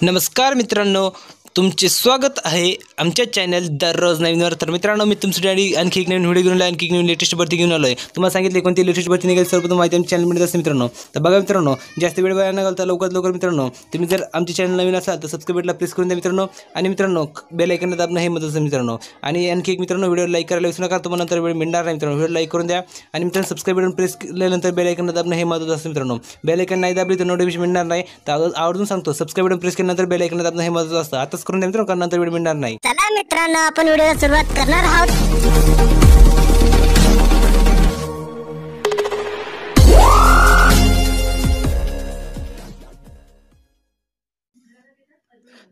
नमस्कार मित्रांनो, तुमचे स्वागत आहे आमच्या चॅनल दररोज नवीनवर। तर मित्रांनो, मी तुमच्यासाठी आणखी एक नवीन व्हिडिओ घेऊन आलो, आणखी एक नवीन लेटेस्ट भरती घेऊन आलो आहे। तुम्हाला सांगितले कोणती लेटेस्ट भरती निघेल सर्वप्रथम माहिती आमच्या चॅनलमध्ये असते मित्रांनो। तर बघा मित्रांनो, जास्त वेळ वाया न घालता लवकरात लवकर मित्रांनो, तुम्ही जर आमचे चॅनल नवीन असाल तर सबस्क्राईब बटनला प्रेस करून द्या मित्रांनो। आणि मित्रांनो, बेल आयकॉन दाबणं हे महत्त्वाचं मित्रांनो। आणि आणखी एक मित्रांनो, व्हिडिओ लाईक करायला विसरू नका, तुम्हाला नंतर वेळ मिळणार नाही मित्रांनो। व्हिडिओ लाईक करून द्या आणि मित्रांनो सबस्क्राईब बटन प्रेस केल्यानंतर बेल आयकॉन दाबणं हे महत्त्वाचं असतं मित्रांनो। बेल आयकॉन नाही दाबली तर नोटिफिकेशन मिळणार नाही। तर आवर्जून सांगतो, सबस्क्राईब बटन प्रेस केल्यानंतर बेल आयकॉन दाबणं हे महत्त्वाचं असतं। आताच करून द्या मित्रांनो, कारण नंतर वेळ मिळणार नाही। चला मित्रांनो, आपण व्हिडिओला सुरुवात करणार आहोत।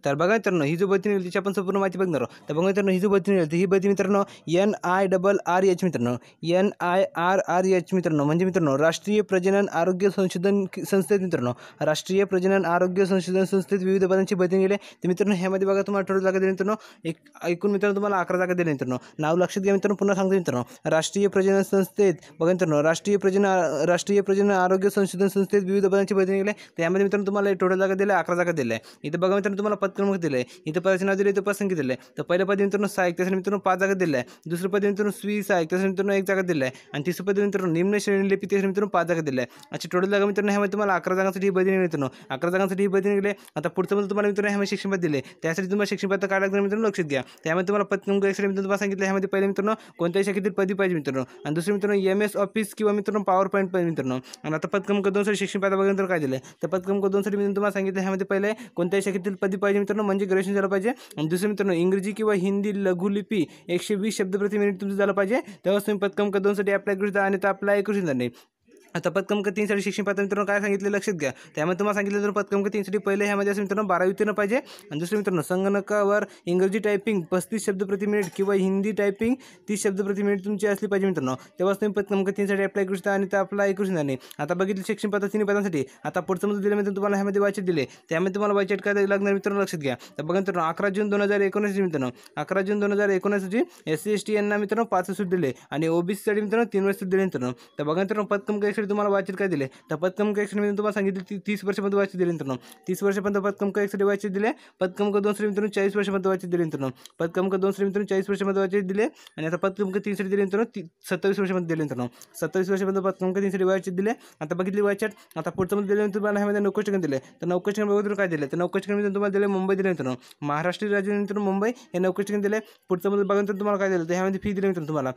तर बघा मित्रांनो, ही जो भरती निघाली त्याची आपण संपूर्ण माहिती बघणार आहोत। तर बघा मित्रांनो, ही जो भरती निघाली ही भरती मित्रांनो NIRRH मित्रांनो, NIRRH मित्रांनो, म्हणजे मित्रांनो राष्ट्रीय प्रजनन आरोग्य संशोधन संस्थेत मित्रांनो, राष्ट्रीय प्रजनन आरोग्य संशोधन संस्थेत विविध पदांची भरती निघाली। तर मित्रांनो, ह्यामध्ये बघा तुम्हाला टोटल जागा दिली मित्रांनो, एकूण मित्रांनो तुम्हाला 11 जागा दिल्या मित्रांनो। नाव लक्षात घ्या मित्रांनो, पुन्हा सांगतो मित्रांनो, राष्ट्रीय प्रजनन संस्थेत बघा मित्रांनो, राष्ट्रीय प्रजनन आरोग्य संशोधन संस्थेत विविध पदांची भरती निघाली। त्यामध्ये मित्रांनो तुम्हाला टोटल जागा दिल्या 11 जागा दिल्या। इथे बघा मित्रांनो, तुम्हाला पद क्रमांक दिले, इथे पदाचे नाव दिले, इथे पसंती दिले। तर पहिल्या पदी मित्रांनो सहाय्यक, त्यासाठी मित्रांनो 5 जागा दिल्या आहे। दुसऱ्या पदी मित्रांनो स्वी सहाय्यक, त्यासाठी मित्रांनो 1 जागा दिल्या आहे। आणि तिसऱ्या पदी मित्रांनो निम्न श्रेणी लिपिक, त्यासाठी मित्रांनो 5 जागा दिल्या आहे। अशी टोटल जागा मित्रांनो ह्यामध्ये तुम्हाला 11 जागांसाठी भरती निघाली मित्रांनो, 11 जागांसाठी ही भरती निघाली। आता पुढचं म्हणजे तुम्हाला मित्रांनो ह्यामध्ये शिक्षण पद दिले, त्यासाठी तुम्हाला शिक्षण पद काय लागणार मित्रांनो लक्षात घ्या। त्यामध्ये तुम्हाला पद क्रमांक मित्रांनो तुम्हाला सांगितलं, ह्यामध्ये पहिले मित्रांनो कोणत्याही शाखेतील पदी पाहिजे मित्रांनो, आणि दुसरे मित्रांनो MS ऑफिस किंवा मित्रांनो पॉवर पॉईंट पाहिजे मित्रांनो। आणि आता पद क्रमांक 2 साठी शिक्षण पद बघा काय दिले, तर पद क्रमांक 2 साठी तुम्हाला सांगितलं, ह्यामध्ये पहिले कोणत्याही शाखेतील पदी पाहिजे मित्रांनो, म्हणजे ग्रॅज्युएशन झालं पाहिजे। आणि दुसरे मित्रांनो इंग्रजी किंवा हिंदी लघुलिपी 120 शब्द प्रति मिनिट तुमचं झालं पाहिजे, तेव्हाच तुम्ही पद क्रमांक 2 साठी अप्लाय करू शकता, आणि तर अप्लाय करू शकणार नाही। आता पद क्रमांक 3 साठी शिक्षण पात्रता मित्रांनो काय सांगितले लक्षात घ्या। त्यामध्ये तुम्हाला सांगितलं तर पद क्रमांक 3 साठी पहिले ह्यामध्ये असं मित्रांनो 12वी उत्तीर्ण पाहिजे। आणि दुसरे मित्रांनो संगणकावर इंग्रजी टायपिंग 35 शब्द प्रति मिनिट किंवा हिंदी टायपिंग 30 शब्द प्रति मिनिट तुमची असली पाहिजे मित्रांनो, तेव्हाच तुम्ही पद क्रमांक 3 साठी अप्लाय करू शकता, आणि तर अप्लाय करू शकणार नाही। आता बघितलं शिक्षण पात्रता 3 पदांसाठी। आता पुढचं मध्ये दिले मित्रांनो तुम्हाला ह्यामध्ये वाचन दिले, त्यामध्ये तुम्हाला वाचन काय लागणार मित्रांनो लक्षात घ्या। तर बघा मित्रांनो 11 जून 2019 मित्रांनो, 11 जून 2019 साठी SC ST यांना मित्रांनो 5 सूट दिले, आणि OBC साठी मित्रांनो 3 वर्ष दिले मित्रांनो। तर बघा मित्रांनो पद क्रमांक 1 साठी तुम्हाला वाचन काय दिले, तर पद क्रमांक 1 साठी तुम्हाला सांगितले 30 वर्षापर्यंत वाचन दिले मित्रांनो, 30 वर्षापर्यंत पद क्रमांक 1 साठी वाचन दिले। पद क्रमांक 2 साठी मित्रांनो 40 वर्षापर्यंत वाचन दिले मित्रांनो, पद क्रमांक 2 साठी मित्रांनो 40 वर्षापर्यंत वाचन दिले। आणि आता पद क्रमांक 3 साठी दिले मित्रांनो 27 वर्षापर्यंत दिले मित्रांनो, 27 वर्षापर्यंत पद क्रमांक 3 साठी वाचन दिले। आता बघितली वाचन, आता पुढचं मध्ये दिले तुम्हाला ह्यामध्ये 90% दिले। तर 90% बघा काय दिले, तर 90% तुम्हाला दिले मुंबई दिले मित्रांनो, महाराष्ट्र राज्य मित्रांनो मुंबई हे 90% दिले। पुढचं मध्ये बघा तर तुम्हाला काय दिलं, तर ह्यामध्ये फी दिली मित्रांनो तुम्हाला।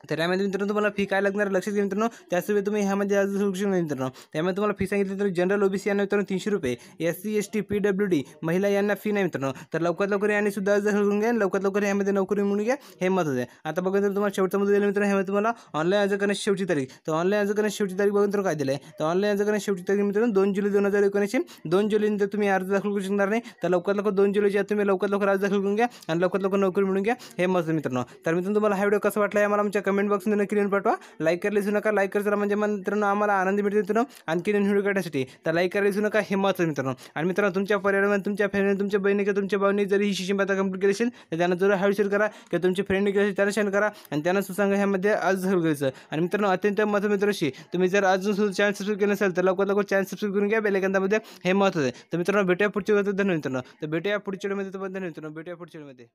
तर यामध्ये मित्रांनो तुम्हाला फी काय लागणार लक्षात घ्या मित्रांनो, त्याशिवाय तुम्ही ह्यामध्ये आज करू शकता मित्रांनो। त्यामध्ये तुम्हाला फी सांगितली तर जनरल OBC यांना मित्रांनो 300 रुपये, SC ST PWD महिला यांना फी नाही मित्रांनो। तर लवकरात लवकर यांनी सुद्धा अर्ज करून घ्या, लवकरात लवकर ह्यामध्ये नोकरी मिळून घ्या, हे महत्त्वाचं आहे। आता बघा तर तुम्हाला शेवटचा मध्ये दिलं मित्रांनो, ह्यामध्ये तुम्हाला ऑनलाईन अर्ज करण्याची शेवटची तारीख, तर ऑनलाईन अर्ज करण्याची शेवटची तारीख बघा तर काय दिलं आहे, तर ऑनलाईन अर्ज करण्याची शेवटची तारीख मित्रांनो 2 जुलै 2019, 2 जुलैनंतर तुम्ही अर्ज दाखल करू शकणार नाही। तर लवकरात लवकर 2 जुलैच्या तुम्ही लवकरात लवकर अर्ज दाखल करून घ्या, आणि लवकरात लवकर नोकरी मिळून घ्या, हे महत्त्वाचं मित्रांनो। तर मित्रांनो तुम्हाला हा व्हिडिओ कसा वाटला आम्हाला आमच्या कमेंट बॉक्समध्ये नक्की पाठवा। लाईक करायला विसरू नका, लाईक करा म्हणजे मित्रांनो आम्हाला आनंद मिळतो मित्रांनो आणखी व्हिडिओ काढण्यासाठी। तर लाईक करायला विसरू नका, हे महत्त्वाचं मित्रांनो। आणि मित्रांनो तुमच्या परिवारामध्ये तुमच्या फॅमिली तुमच्या बहिणी किंवा तुमच्या भावांनी जरी ही शिक्षण पात्रता कंप्लीट केली असेल तर त्यांना जरूर हा शेअर करा, किंवा तुमचे फ्रेंड केले असेल त्यांना शेअर करा, आणि त्यांना सांगा ह्यामध्ये आज झालं करायचं। आणि मित्रांनो अत्यंत महत्त्वाचं मित्रांशी, तुम्ही जर अजून सुद्धा चॅनल सबस्क्राईब केलं असेल तर लवकरात लवकर चॅनल सबस्क्राईब करून घ्या बेल आयकॉनमध्ये, हे महत्त्वाचं आहे। तर मित्रांनो भेटूया पुढच्या व्हिडिओमध्ये, धन्यवाद मित्रांनो। तर भेटूया पुढच्या व्हिडिओमध्ये, धन्यवाद मित्रांनो, भेटूया पुढच्या व्हिडिओमध्ये।